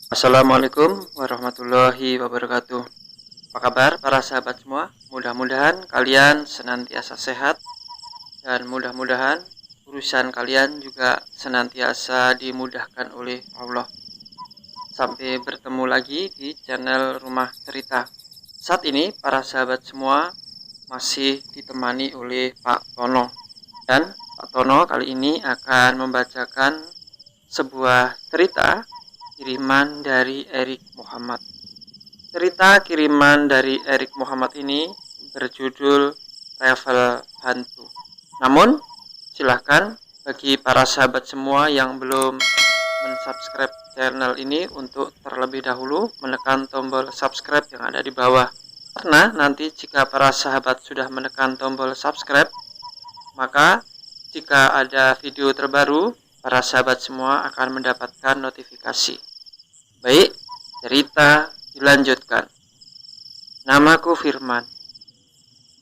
Assalamualaikum warahmatullahi wabarakatuh. Apa kabar para sahabat semua? Mudah-mudahan kalian senantiasa sehat dan mudah-mudahan urusan kalian juga senantiasa dimudahkan oleh Allah. Sampai bertemu lagi di channel Rumah Cerita. Saat ini para sahabat semua masih ditemani oleh Pak Tono. Dan Pak Tono kali ini akan membacakan sebuah cerita kiriman dari Erik Muhammad. Cerita kiriman dari Erik Muhammad ini berjudul Travel Hantu. Namun, silahkan bagi para sahabat semua yang belum mensubscribe channel ini untuk terlebih dahulu menekan tombol subscribe yang ada di bawah. Karena nanti jika para sahabat sudah menekan tombol subscribe, maka jika ada video terbaru, para sahabat semua akan mendapatkan notifikasi. Baik, cerita dilanjutkan. Namaku Firman.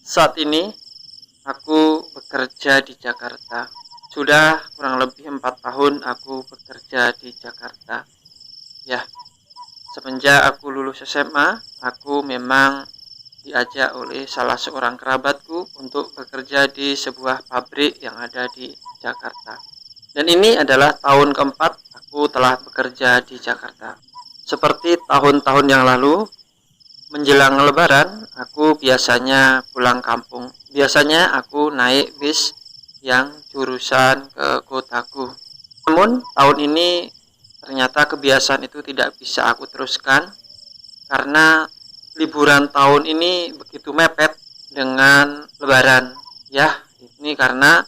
Saat ini aku bekerja di Jakarta. Sudah kurang lebih 4 tahun aku bekerja di Jakarta. Ya, semenjak aku lulus SMA, aku memang diajak oleh salah seorang kerabatku untuk bekerja di sebuah pabrik yang ada di Jakarta. Dan ini adalah tahun keempat aku telah bekerja di Jakarta. Seperti tahun-tahun yang lalu, menjelang lebaran, aku biasanya pulang kampung. Biasanya aku naik bis yang jurusan ke kotaku. Namun, tahun ini ternyata kebiasaan itu tidak bisa aku teruskan karena liburan tahun ini begitu mepet dengan lebaran. Ya, ini karena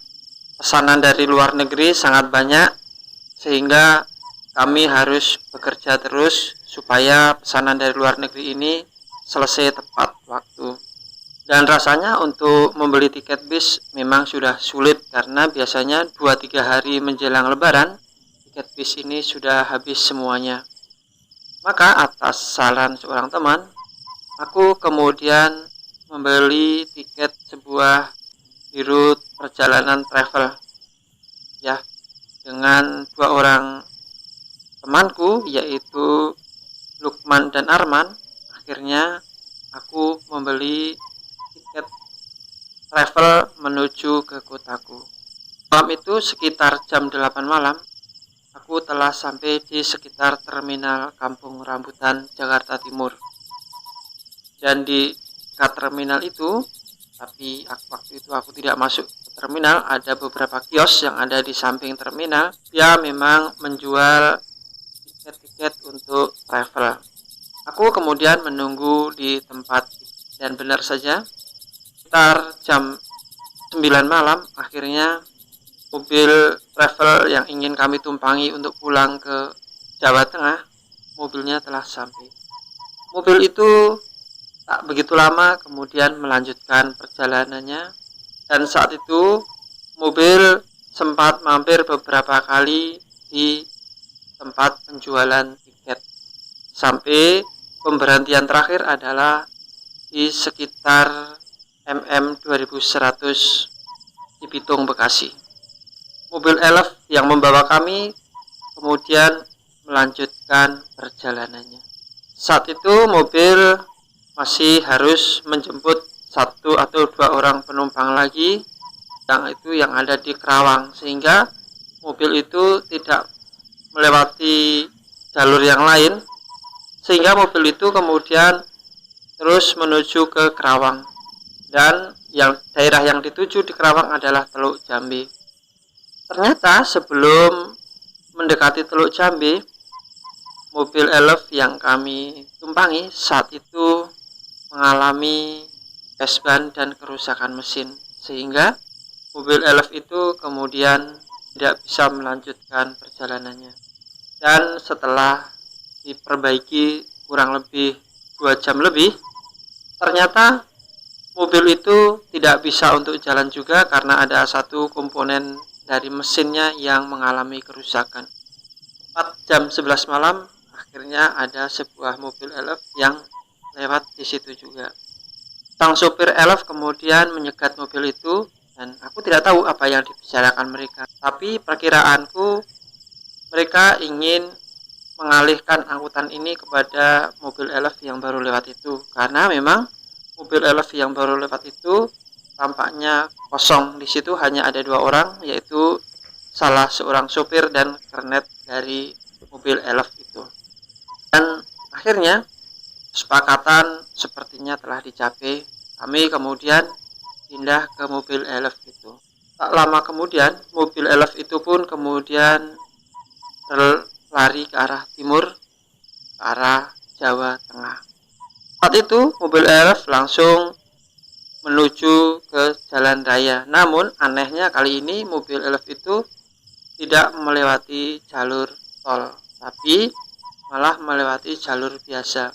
pesanan dari luar negeri sangat banyak sehingga kami harus bekerja terus supaya pesanan dari luar negeri ini selesai tepat waktu. Dan rasanya untuk membeli tiket bis memang sudah sulit karena biasanya 2-3 hari menjelang lebaran tiket bis ini sudah habis semuanya. Maka atas saran seorang teman, aku kemudian membeli tiket sebuah biro perjalanan travel. Ya, dengan 2 orang temanku yaitu Lukman dan Arman. Akhirnya aku membeli tiket travel menuju ke kotaku. Malam itu sekitar jam 8 malam aku telah sampai di sekitar terminal Kampung Rambutan, Jakarta Timur. Dan di dekat terminal itu, tapi waktu itu aku tidak masuk ke terminal, ada beberapa kios yang ada di samping terminal. Dia memang menjual tiket-tiket untuk travel. Aku kemudian menunggu di tempat dan benar saja sekitar jam 9 malam akhirnya mobil travel yang ingin kami tumpangi untuk pulang ke Jawa Tengah, mobilnya telah sampai. Mobil itu tak begitu lama kemudian melanjutkan perjalanannya dan saat itu mobil sempat mampir beberapa kali di tempat penjualan tiket sampai pemberhentian terakhir adalah di sekitar MM 2100 di Bitung, Bekasi. Mobil elf yang membawa kami kemudian melanjutkan perjalanannya. Saat itu mobil masih harus menjemput 1 atau 2 orang penumpang lagi yang ada di Kerawang, sehingga mobil itu tidak melewati jalur yang lain, sehingga mobil itu kemudian terus menuju ke Kerawang. Dan daerah yang dituju di Kerawang adalah Teluk Jambe. Ternyata sebelum mendekati Teluk Jambe, mobil elf yang kami tumpangi saat itu mengalami esban dan kerusakan mesin, sehingga mobil elf itu kemudian tidak bisa melanjutkan perjalanannya. Dan setelah diperbaiki kurang lebih 2 jam lebih, ternyata mobil itu tidak bisa untuk jalan juga karena ada satu komponen dari mesinnya yang mengalami kerusakan. 4 jam 11 malam akhirnya ada sebuah mobil elf yang lewat di situ juga. Sang sopir elf kemudian menyegat mobil itu dan aku tidak tahu apa yang dibicarakan mereka. Tapi perkiraanku mereka ingin mengalihkan angkutan ini kepada mobil elf yang baru lewat itu, karena memang mobil elf yang baru lewat itu tampaknya kosong. Di situ hanya ada 2 orang, yaitu salah seorang sopir dan kernet dari mobil elf itu. Dan akhirnya kesepakatan sepertinya telah dicapai. Kami kemudian pindah ke mobil elf itu. Tak lama kemudian mobil elf itu pun kemudian berlari ke arah timur, ke arah Jawa Tengah. Saat itu mobil elf langsung menuju ke jalan raya. Namun anehnya kali ini mobil elf itu tidak melewati jalur tol, tapi malah melewati jalur biasa.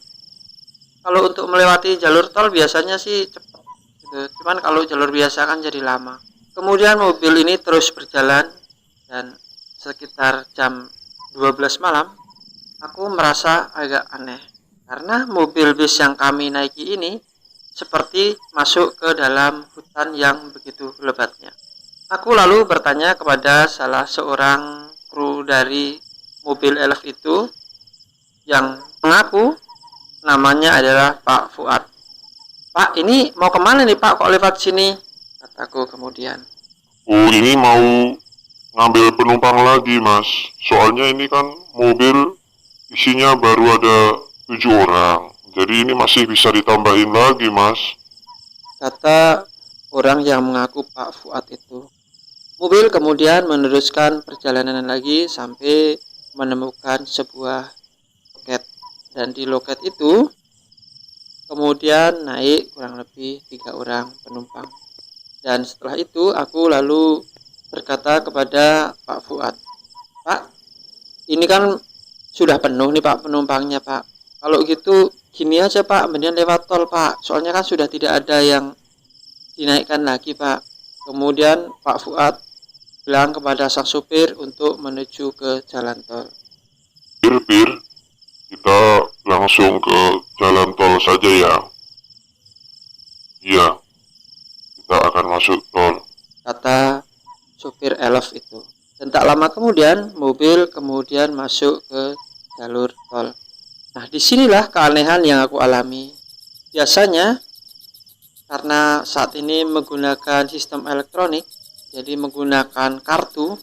Kalau untuk melewati jalur tol biasanya sih cepat gitu, cuman kalau jalur biasa kan jadi lama. Kemudian mobil ini terus berjalan, dan sekitar jam 12 malam aku merasa agak aneh, karena mobil bis yang kami naiki ini seperti masuk ke dalam hutan yang begitu lebatnya. Aku lalu bertanya kepada salah seorang kru dari mobil elf itu yang mengaku namanya adalah Pak Fuad. "Pak, ini mau kemana nih Pak, kok lewat sini?" kataku kemudian. "Oh, ini mau ngambil penumpang lagi mas, soalnya ini kan mobil isinya baru ada 7 orang, jadi ini masih bisa ditambahin lagi mas," kata orang yang mengaku Pak Fuad itu. Mobil kemudian meneruskan perjalanan lagi sampai menemukan sebuah loket, dan di loket itu kemudian naik kurang lebih 3 orang penumpang. Dan setelah itu aku lalu berkata kepada Pak Fuad, "Pak, ini kan sudah penuh nih Pak penumpangnya Pak. Kalau gitu gini aja Pak, mendingan lewat tol Pak, soalnya kan sudah tidak ada yang dinaikkan lagi Pak." Kemudian Pak Fuad bilang kepada sang supir untuk menuju ke jalan tol. "Pir, kita langsung ke jalan tol saja ya." "Iya, kita akan masuk tol," kata supir elf itu. Dan tak lama kemudian mobil kemudian masuk ke jalur tol. Nah, disinilah keanehan yang aku alami. Biasanya karena saat ini menggunakan sistem elektronik, jadi menggunakan kartu,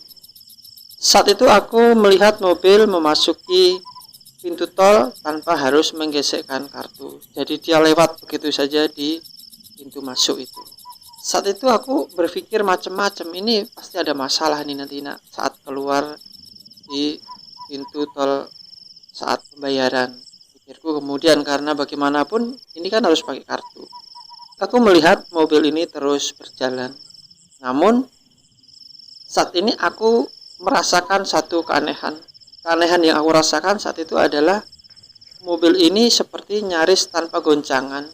saat itu aku melihat mobil memasuki pintu tol tanpa harus menggesekkan kartu. Jadi dia lewat begitu saja di pintu masuk itu. Saat itu aku berpikir macam-macam, ini pasti ada masalah nih nanti saat keluar di pintu tol saat pembayaran, pikirku kemudian, karena bagaimanapun ini kan harus pakai kartu. Aku melihat mobil ini terus berjalan. Namun saat ini aku merasakan satu keanehan. Keanehan yang aku rasakan saat itu adalah mobil ini seperti nyaris tanpa goncangan.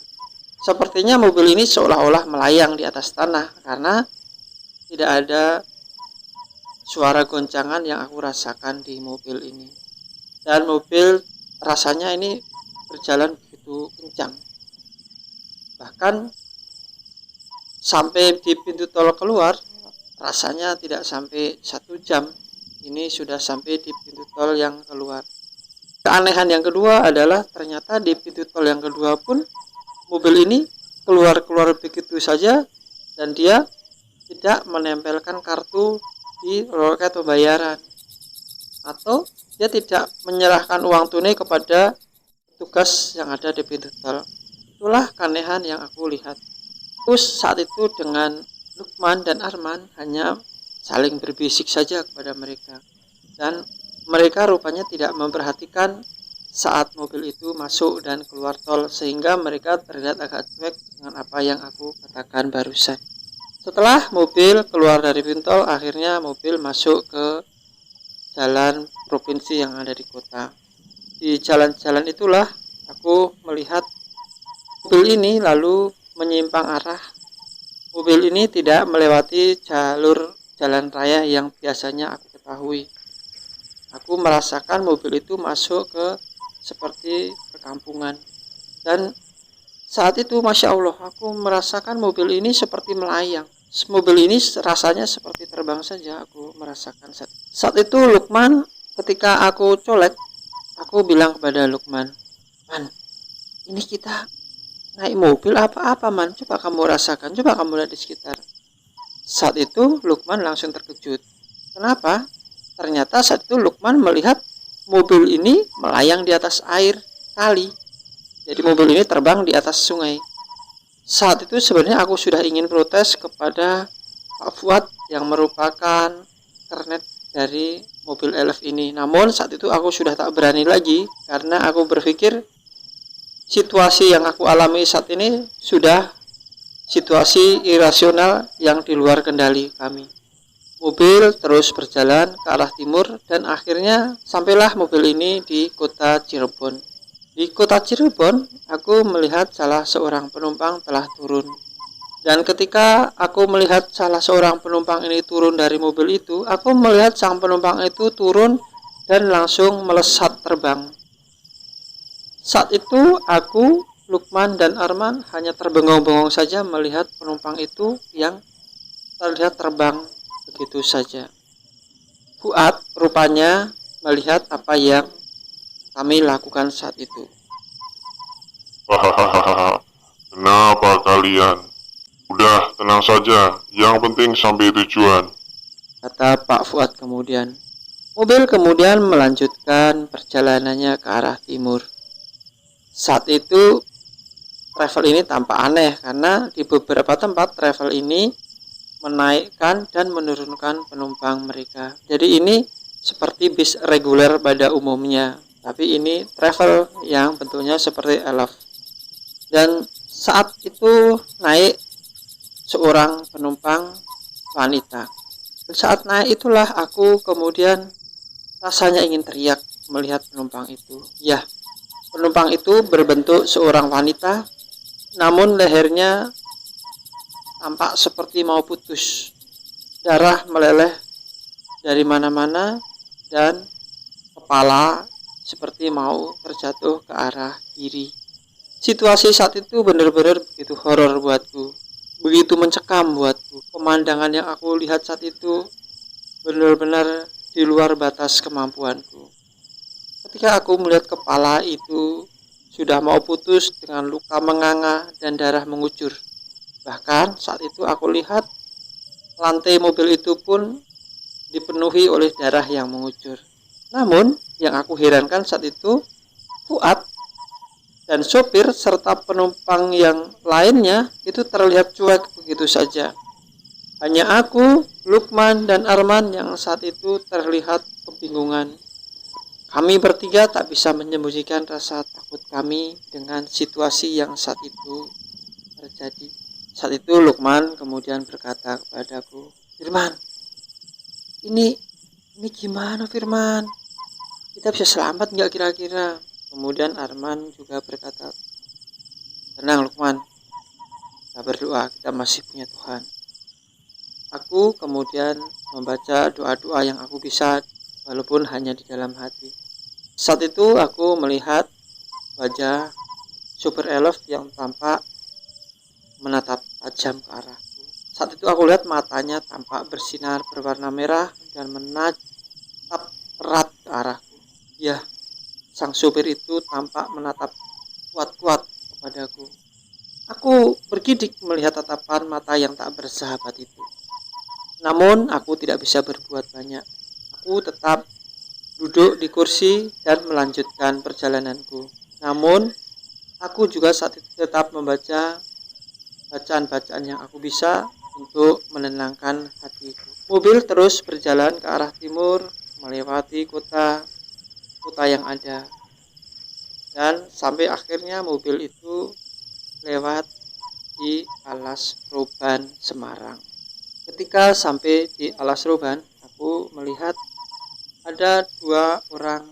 Sepertinya mobil ini seolah-olah melayang di atas tanah, karena tidak ada suara goncangan yang aku rasakan di mobil ini. Dan mobil rasanya ini berjalan begitu kencang. Bahkan sampai di pintu tol keluar rasanya tidak sampai 1 jam. Ini sudah sampai di pintu tol yang keluar. Keanehan yang kedua adalah ternyata di pintu tol yang kedua pun mobil ini keluar begitu saja, dan dia tidak menempelkan kartu di loket pembayaran, atau dia tidak menyerahkan uang tunai kepada petugas yang ada di pintu tol. Itulah keanehan yang aku lihat. Terus saat itu dengan Lukman dan Arman hanya saling berbisik saja kepada mereka, dan mereka rupanya tidak memperhatikan saat mobil itu masuk dan keluar tol, sehingga mereka terlihat agak cuek dengan apa yang aku katakan barusan. Setelah mobil keluar dari pintu tol, akhirnya mobil masuk ke jalan provinsi yang ada di kota. Di jalan-jalan itulah aku melihat mobil ini lalu menyimpang arah. Mobil ini tidak melewati jalur jalan raya yang biasanya aku ketahui. Aku merasakan mobil itu masuk ke seperti perkampungan, dan saat itu Masya Allah aku merasakan mobil ini seperti melayang. Mobil ini rasanya seperti terbang saja, aku merasakan saat itu. Lukman, ketika aku colek, Aku bilang kepada Lukman, "Man, ini kita naik mobil apa-apa, Man? Coba kamu rasakan, coba kamu lihat di sekitar." Saat itu Lukman langsung terkejut. Kenapa? Ternyata saat itu Lukman melihat mobil ini melayang di atas air kali. Jadi mobil ini terbang di atas sungai. Saat itu sebenarnya aku sudah ingin protes kepada Pak Fuad yang merupakan kernet dari mobil elf ini. Namun saat itu aku sudah tak berani lagi karena aku berpikir situasi yang aku alami saat ini sudah situasi irasional yang di luar kendali kami. Mobil terus berjalan ke arah timur dan akhirnya sampailah mobil ini di kota Cirebon. Di kota Cirebon, aku melihat salah seorang penumpang telah turun. Dan ketika aku melihat salah seorang penumpang ini turun dari mobil itu, aku melihat sang penumpang itu turun dan langsung melesat terbang. Saat itu aku, Lukman dan Arman hanya terbengong-bengong saja melihat penumpang itu yang terlihat terbang begitu saja. Fuad rupanya melihat apa yang kami lakukan saat itu. Hahaha, kenapa kalian? Udah, tenang saja. Yang penting sampai tujuan. Kata Pak Fuad kemudian. Mobil kemudian melanjutkan perjalanannya ke arah timur. Saat itu travel ini tampak aneh karena di beberapa tempat travel ini menaikkan dan menurunkan penumpang mereka. Jadi ini seperti bis reguler pada umumnya, tapi ini travel yang bentuknya seperti elf. Dan saat itu naik seorang penumpang wanita. Dan saat naik itulah aku kemudian rasanya ingin teriak melihat penumpang itu. Ya, penumpang itu berbentuk seorang wanita, namun lehernya tampak seperti mau putus. Darah meleleh dari mana-mana dan kepala seperti mau terjatuh ke arah kiri. Situasi saat itu benar-benar begitu horor buatku, begitu mencekam buatku. Pemandangan yang aku lihat saat itu benar-benar di luar batas kemampuanku. Ketika aku melihat kepala itu sudah mau putus dengan luka menganga dan darah mengucur. Bahkan saat itu aku lihat lantai mobil itu pun dipenuhi oleh darah yang mengucur. Namun yang aku herankan saat itu, Fuad dan sopir serta penumpang yang lainnya itu terlihat cuek begitu saja. Hanya aku, Lukman, dan Arman yang saat itu terlihat kebingungan. Kami bertiga tak bisa menyembunyikan rasa takut kami dengan situasi yang saat itu terjadi. Saat itu Lukman kemudian berkata kepadaku, "Firman, ini gimana Firman? Kita bisa selamat nggak kira-kira?" Kemudian Arman juga berkata, "Tenang Lukman, kita berdoa, kita masih punya Tuhan." Aku kemudian membaca doa-doa yang aku bisa, walaupun hanya di dalam hati. Saat itu aku melihat wajah super elf yang tampak menatap tajam ke arahku. Saat itu aku lihat matanya tampak bersinar berwarna merah dan menatap erat ke arahku. Ya, sang supir itu tampak menatap kuat-kuat kepadaku. Aku bergidik melihat tatapan mata yang tak bersahabat itu. Namun aku tidak bisa berbuat banyak. Aku tetap duduk di kursi dan melanjutkan perjalananku. Namun aku juga saat itu tetap membaca bacaan-bacaan yang aku bisa untuk menenangkan hatiku. Mobil terus berjalan ke arah timur, melewati kota yang ada. Dan sampai akhirnya mobil itu lewat di Alas Roban, Semarang. Ketika sampai di Alas Roban, aku melihat ada 2 orang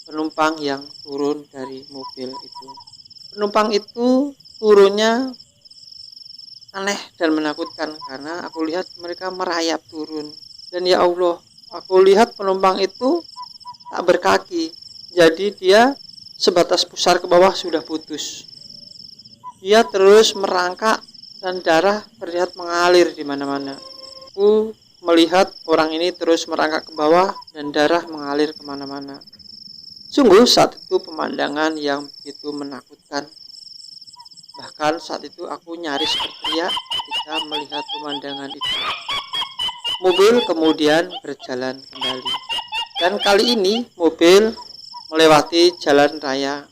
penumpang yang turun dari mobil itu. Penumpang itu turunnya aneh dan menakutkan karena aku lihat mereka merayap turun. Dan ya Allah, aku lihat penumpang itu tak berkaki. Jadi dia sebatas pusar ke bawah sudah putus. Dia terus merangkak dan darah terlihat mengalir di mana-mana. Aku melihat orang ini terus merangkak ke bawah dan darah mengalir kemana-mana. Sungguh saat itu pemandangan yang begitu menakutkan. Bahkan saat itu aku nyaris berteriak ketika melihat pemandangan itu. Mobil kemudian berjalan kembali. Dan kali ini mobil melewati jalan raya.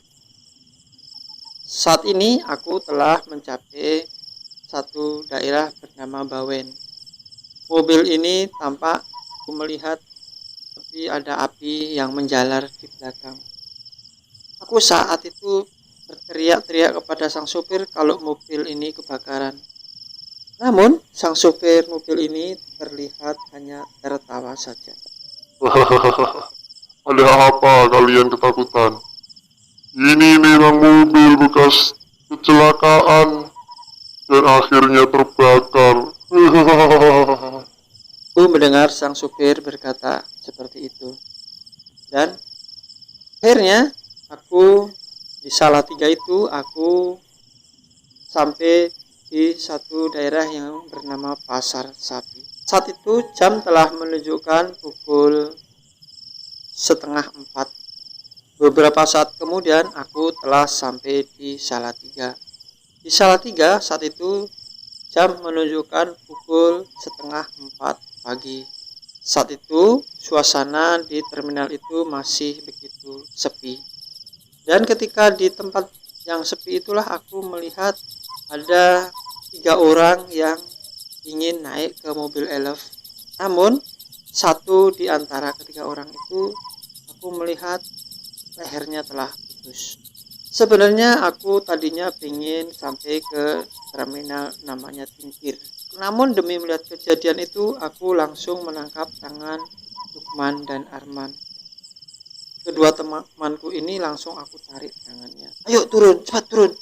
Saat ini aku telah mencapai satu daerah bernama Bawen. Mobil ini tampak aku melihat seperti ada api yang menjalar di belakang. Aku saat itu berteriak-teriak kepada sang sopir kalau mobil ini kebakaran. Namun, sang sopir mobil ini terlihat hanya tertawa saja. Ada apa kalian ketakutan? Ini memang mobil bekas kecelakaan dan akhirnya terbakar. Aku mendengar sang sopir berkata seperti itu. Dan akhirnya aku di Salatiga itu aku sampai di satu daerah yang bernama Pasar Sapi. Saat itu jam telah menunjukkan pukul 3:30. Beberapa saat kemudian aku telah sampai di Salatiga. Di Salatiga saat itu jam menunjukkan pukul 3:30 pagi. Saat itu suasana di terminal itu masih begitu sepi. Dan ketika di tempat yang sepi itulah aku melihat ada 3 orang yang ingin naik ke mobil elf. Namun satu di antara ketiga orang itu aku melihat lehernya telah putus. Sebenarnya aku tadinya ingin sampai ke terminal namanya Tingkir. Namun demi melihat kejadian itu aku langsung menangkap tangan Lukman dan Arman. Kedua temanku ini langsung aku tarik tangannya. Ayo turun, cepat turun.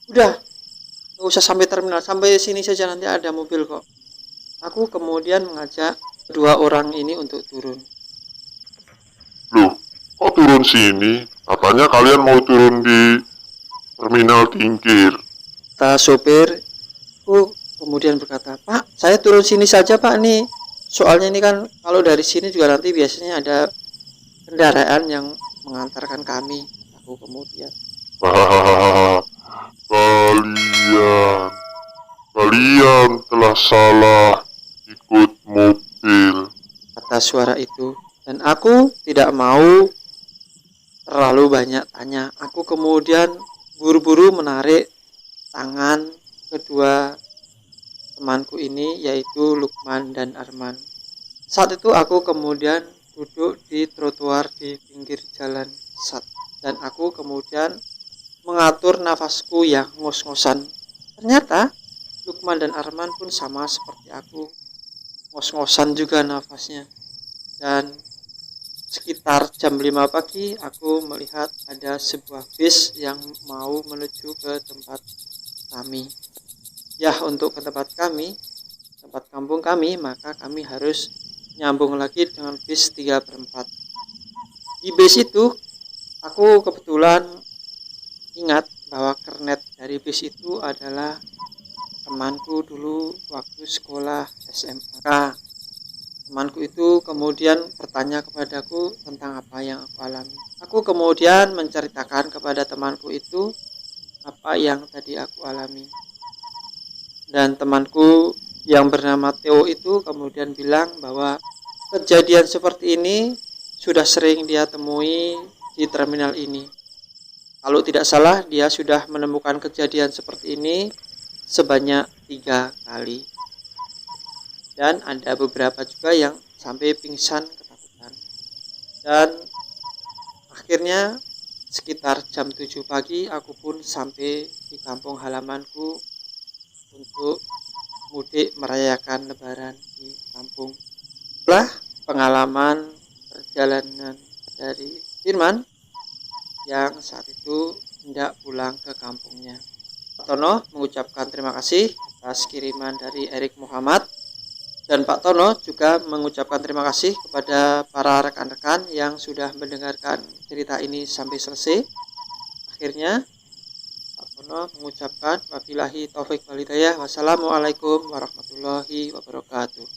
Udah, gak usah sampai terminal, sampai sini saja nanti ada mobil kok. Aku kemudian mengajak kedua orang ini untuk turun. Loh, kok turun sini? Katanya kalian mau turun di terminal Tingkir. Kata sopirku kemudian berkata, Pak, saya turun sini saja Pak nih. Soalnya ini kan kalau dari sini juga nanti biasanya ada kendaraan yang mengantarkan kami. Aku kemudian. Hahaha, kalian, kalian telah salah ikut mobil. Kata suara itu. Dan aku tidak mau terlalu banyak tanya. Aku kemudian buru-buru menarik tangan kedua temanku ini yaitu Lukman dan Arman. Saat itu aku kemudian duduk di trotoar di pinggir jalan dan aku kemudian mengatur nafasku yang ngos-ngosan. Ternyata Lukman dan Arman pun sama seperti aku, ngos-ngosan juga nafasnya. Dan sekitar jam 5 pagi aku melihat ada sebuah bis yang mau menuju ke tempat kami. Ya, untuk ke tempat kami, tempat kampung kami, maka kami harus nyambung lagi dengan bis 3/4. Di bis itu aku kebetulan ingat bahwa kernet dari bis itu adalah temanku dulu waktu sekolah SMA. Temanku itu kemudian bertanya kepadaku tentang apa yang aku alami. Aku kemudian menceritakan kepada temanku itu apa yang tadi aku alami. Dan temanku yang bernama Theo itu kemudian bilang bahwa kejadian seperti ini sudah sering dia temui di terminal ini. Kalau tidak salah dia sudah menemukan kejadian seperti ini sebanyak 3 kali. Dan ada beberapa juga yang sampai pingsan ketakutan. Dan akhirnya sekitar jam 7 pagi aku pun sampai di kampung halamanku untuk mudik merayakan lebaran di kampung. Setelah pengalaman perjalanan dari Firman yang saat itu hendak pulang ke kampungnya. Pak Tono mengucapkan terima kasih atas kiriman dari Erik Muhammad. Dan Pak Tono juga mengucapkan terima kasih kepada para rekan-rekan yang sudah mendengarkan cerita ini sampai selesai. Akhirnya Pak Tono mengucapkan wabillahi taufik wal hidayah. Wassalamualaikum warahmatullahi wabarakatuh.